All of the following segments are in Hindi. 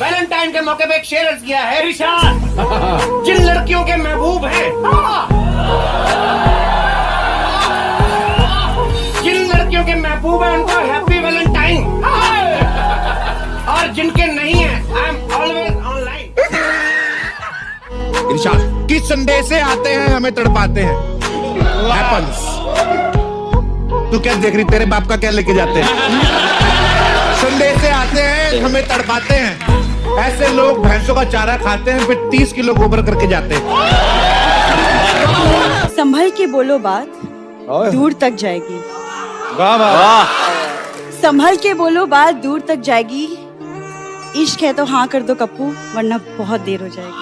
वैलेंटाइन के मौके पे एक शेर अर्ज किया है इरशाद। जिन लड़कियों के महबूब हैं, जिन लड़कियों के महबूब हैं उनको हैप्पी वैलेंटाइन, और जिनके नहीं है आई एम ऑलवेज ऑनलाइन। इरशाद किस संदेशे आते हैं हमें तड़पाते हैं। हैपन्स। तू क्या देख रही, तेरे बाप का क्या लेके जाते हैं। संदेशे आते हैं हमें तड़पाते हैं। ऐसे लोग भैंसों का चारा खाते हैं, फिर 30 किलो गोबर करके जाते हैं। संभल के बोलो बात दूर तक जाएगी। वाह वाह। संभल के बोलो बात दूर तक जाएगी। इश्क है तो हाँ कर दो कप्पू, वरना बहुत देर हो जाएगी।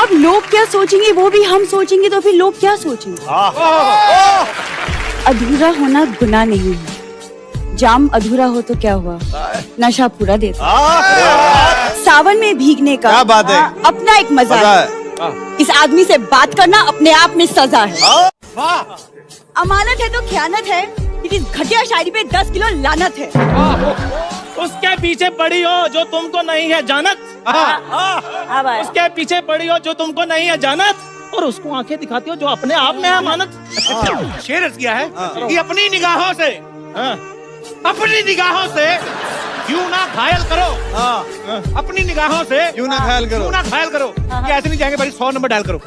अब लोग क्या सोचेंगे वो भी हम सोचेंगे, तो फिर लोग क्या सोचेंगे। अधूरा होना गुनाह नहीं है। जाम अधूरा हो तो क्या हुआ, नशा पूरा देता। सावन में भीगने का क्या बात है, अपना एक मजा है। इस आदमी से बात करना अपने आप में सजा है। अमानत है तो ख़यानत है, लेकिन घटिया शायरी पे 10 किलो लानत है। उसके पीछे पड़ी हो जो तुमको नहीं है जानत। उसके पीछे पड़ी हो जो तुमको नहीं है जानत, और उसको आंखें दिखाती हो जो अपने आप में है अमानत। शेर अर्ज किया है कि अपनी निगाहों से, अपनी निगाहों से क्यों ना घायल करो। अपनी निगाहों से क्यों ना घायल करो, क्यों ना घायल करो। कि ऐसे नहीं जाएंगे भाई, 100 नंबर डायल करो।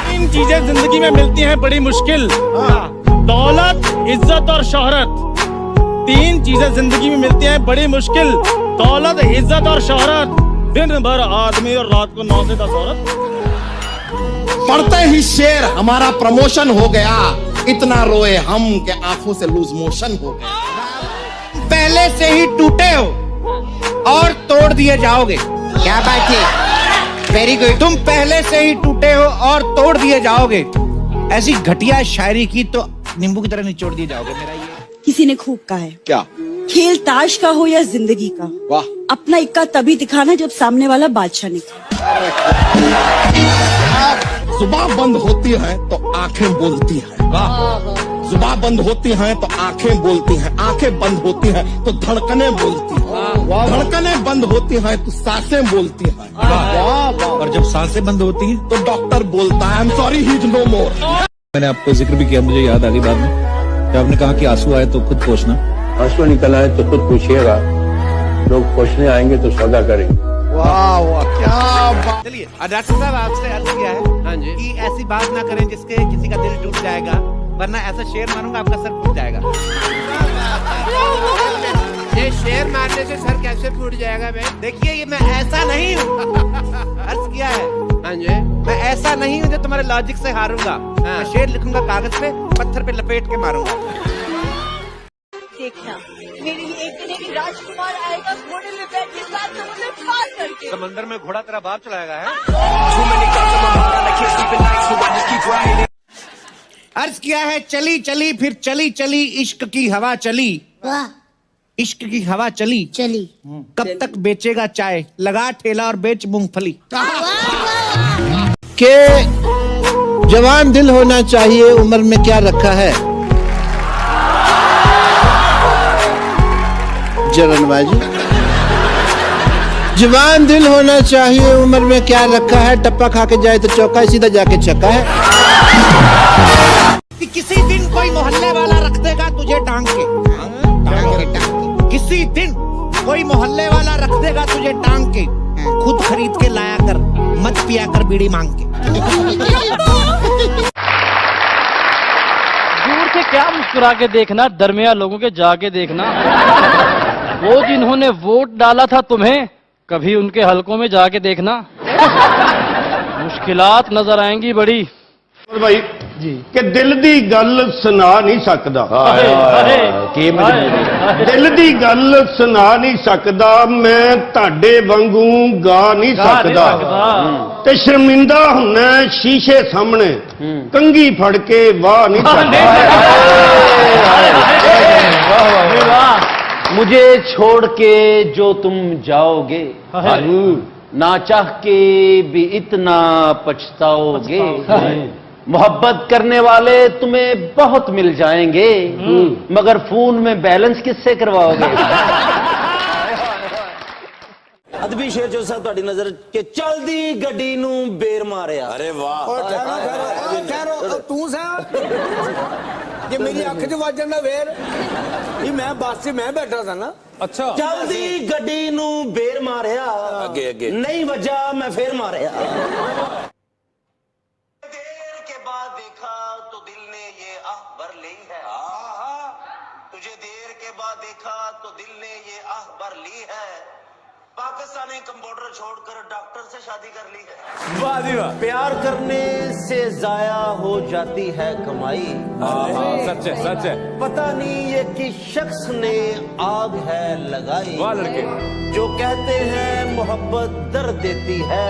तीन चीजें जिंदगी में मिलती हैं बड़ी मुश्किल, दौलत, इज्जत और शोहरत। तीन चीजें जिंदगी में मिलती हैं बड़ी मुश्किल, दौलत, इज्जत और शोहरत। दिन भर आदमी और रात को 9 से 10 औरत। पढ़ते ही शेर हमारा प्रमोशन हो गया। इतना रोए हम के आंखों से लूज मोशन हो गया। पहले से ही टूटे हो और तोड़ दिए जाओगे। क्या बात है, वेरी गुड। तुम पहले से ही टूटे हो और तोड़ दिए जाओगे। ऐसी घटिया शायरी की तो नींबू की तरह निचोड़ दिए जाओगे। मेरा ये किसी ने खूब कहा है, क्या खेल ताश का हो या जिंदगी का, वाह, अपना इक्का तभी दिखाना जब सामने वाला बादशाह निकले। जुबान बंद होती है तो आंखें बोलती है। जुबान बंद होती हैं तो आंखें बोलती हैं। आंखें बंद होती हैं तो धड़कनें बोलती हैं। धड़कनें बंद होती हैं तो सांसें बोलती हैं। और जब सांसें बंद होती हैं तो डॉक्टर बोलता है I am sorry he is no more. मैंने आपको जिक्र भी किया, मुझे याद आ गई बाद में, जब आपने कहा कि आंसू आए तो खुद पोंछना। आंसू निकल आए तो खुद पूछिएगा, लोग पूछने आएंगे तो सौदा करेंगे। वाह वाह, क्या बात। चलिए डॉक्टर साहब आपसे अर्ज किया है, हाँ जी, कि ऐसी बात ना करें जिसके किसी का दिल टूट जाएगा, वरना ऐसा शेर मारूंगा आपका सर फूट जाएगा। ये शेर मारने से सर कैसे फूट जाएगा भाई? देखिए ये मैं ऐसा नहीं हूँ। अर्ज किया है, हाँ जी, मैं ऐसा नहीं हूँ जो तुम्हारे लॉजिक से हारूंगा। मैं शेर लिखूंगा कागज पे, पत्थर पे लपेट के मारूंगा। देखना मेरे लिए एक दिन एक राजकुमार आएगा, घोड़े में बैठ के साथ समुद्र पार करके। समंदर में घोड़ा तेरा बाप चलाएगा है। अर्ज किया है चली चली फिर चली चली, इश्क की हवा चली। वाह, इश्क की हवा चली चली। कब तक बेचेगा चाय, लगा ठेला और बेच मूंगफली। के जवान दिल होना चाहिए, उम्र में क्या रखा है। जरनबाजी। जवान दिल होना चाहिए, उम्र में क्या रखा है। टप्पा खा के जाए तो चौका, सीधा जाके छक्का है। कि किसी दिन कोई मोहल्ले वाला रख देगा तुझे टांग के। किसी दिन कोई मोहल्ले वाला रख देगा तुझे टांग के। खुद खरीद के लाया कर, मत पिया कर बीड़ी मांग के। दूर से क्या मुस्कुरा के देखना, दरमिया लोगों के जाके देखना। वो जिन्होंने वोट डाला था तुम्हें, कभी उनके हलकों में जाके देखना। मुश्किलात नजर आएंगी बड़ी। भाई जी कि दिल दी गल सुना नहीं सकदा। दिल दी गल सुना नहीं सकदा, मैं ताडे वांगू गा नहीं सकदा। ते शर्मिंदा हुन्ना शीशे सामने, कंघी फड़ के वाह नहीं सकदा। मुझे छोड़ के जो तुम जाओगे, ना चाह के भी इतना पछताओगे। मोहब्बत करने वाले तुम्हें बहुत मिल जाएंगे, मगर फोन में बैलेंस किससे करवाओगे। अदबी शेर जो सा ਤੁਹਾਡੀ नजर के चलदी गड्डी नू बेर मारिया। अरे वाह ठहरो तू सा ये मेरी अख च वजन ना वेर ये मैं बस से मैं बैठा था ना। अच्छा चलदी गड्डी नू बेर मारिया आगे आगे नहीं वजा मैं फिर मारिया। देर के बाद देखा तो दिल ने ये आह भर ली है। तुझे देर के बाद देखा तो दिल ने ये आह भर ली है। पाकिस्तानी कंप्यूटर छोड़कर डॉक्टर से शादी कर ली है। वाह जी वाह। प्यार करने से जाया हो जाती है कमाई। सच है सच है। पता नहीं ये किस शख्स ने आग है लगाई। वाह लड़के जो कहते हैं मोहब्बत दर्द देती है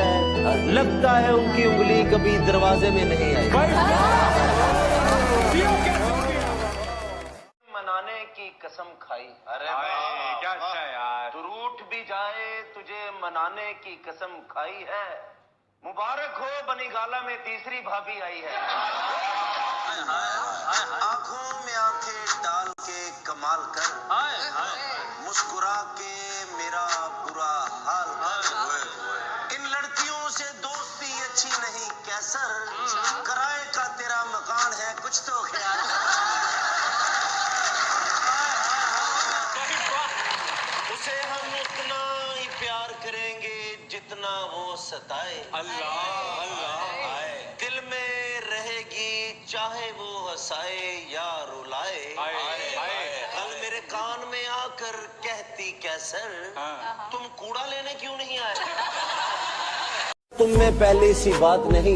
लगता है उनकी उंगली कभी दरवाजे में नहीं आई। मनाने की कसम खाई। अरे क्या अच्छा यार तू रूठ भी जाए तुझे मनाने की कसम खाई है। मुबारक हो बनी गाला में तीसरी भाभी आई है। आंखों में आंखें डाल के कमाल कर मुस्कुरा के मेरा बुरा हाल कर। इन लड़कियों से दोस्ती अच्छी नहीं कैसर किराए का तेरा मकान है कुछ तो ख्याल। उसे हम उतना ही प्यार करेंगे जितना वो सताए। अल्लाह अल्लाह दिल में रहेगी चाहे वो हंसाए या रुलाए। कल मेरे कान में आकर कहती कैसर तुम कूड़ा लेने क्यों नहीं आए। तुम में पहले सी बात नहीं।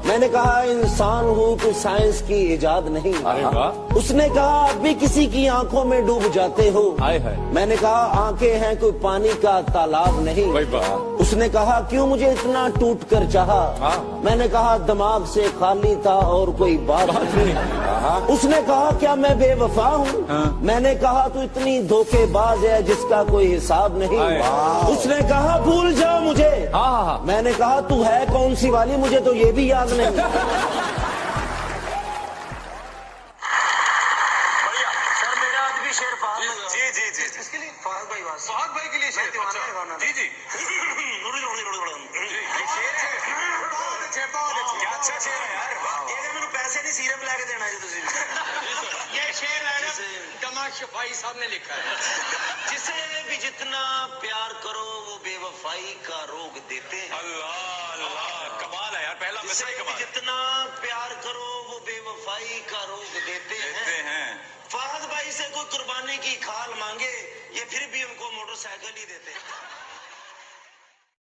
मैंने कहा इंसान हूँ कोई साइंस की इजाद नहीं। उसने कहा अब भी किसी की आंखों में डूब जाते हो। मैंने कहा आंखें हैं कोई पानी का तालाब नहीं। उसने कहा क्यों मुझे इतना टूट कर चाहा। मैंने कहा दिमाग से खाली था और कोई बात नहीं। उसने कहा क्या मैं बेवफा हूँ। मैंने कहा तू इतनी धोखेबाज है जिसका कोई हिसाब नहीं। उसने कहा भूल जाओ मुझे। मैंने कहा तू है कौन सी वाली मुझे तो ये भी याद नहीं। सर मेरा आदमी शेर फहद जी जी जी किसके लिए फहद भाई बस फहद भाई के लिए शेर जी जी क्या अच्छा शेर है यार। ये मैंने पैसे नहीं सीरप लेके देना जी तुझे। ये शेर है ना तमाशा भाई साहब ने लिखा है। जिसे भी जितना प्यार करो वो बेवफाई का रोग देते हैं। अल्लाह अल्लाह कमाल है यार पहला जिसे भी जितना प्यार करो वो बेवफाई का रोग देते हैं। फहद भाई से कोई कुर्बानी की खाल मांगे ये फिर भी उनको मोटरसाइकिल ही देते हैं।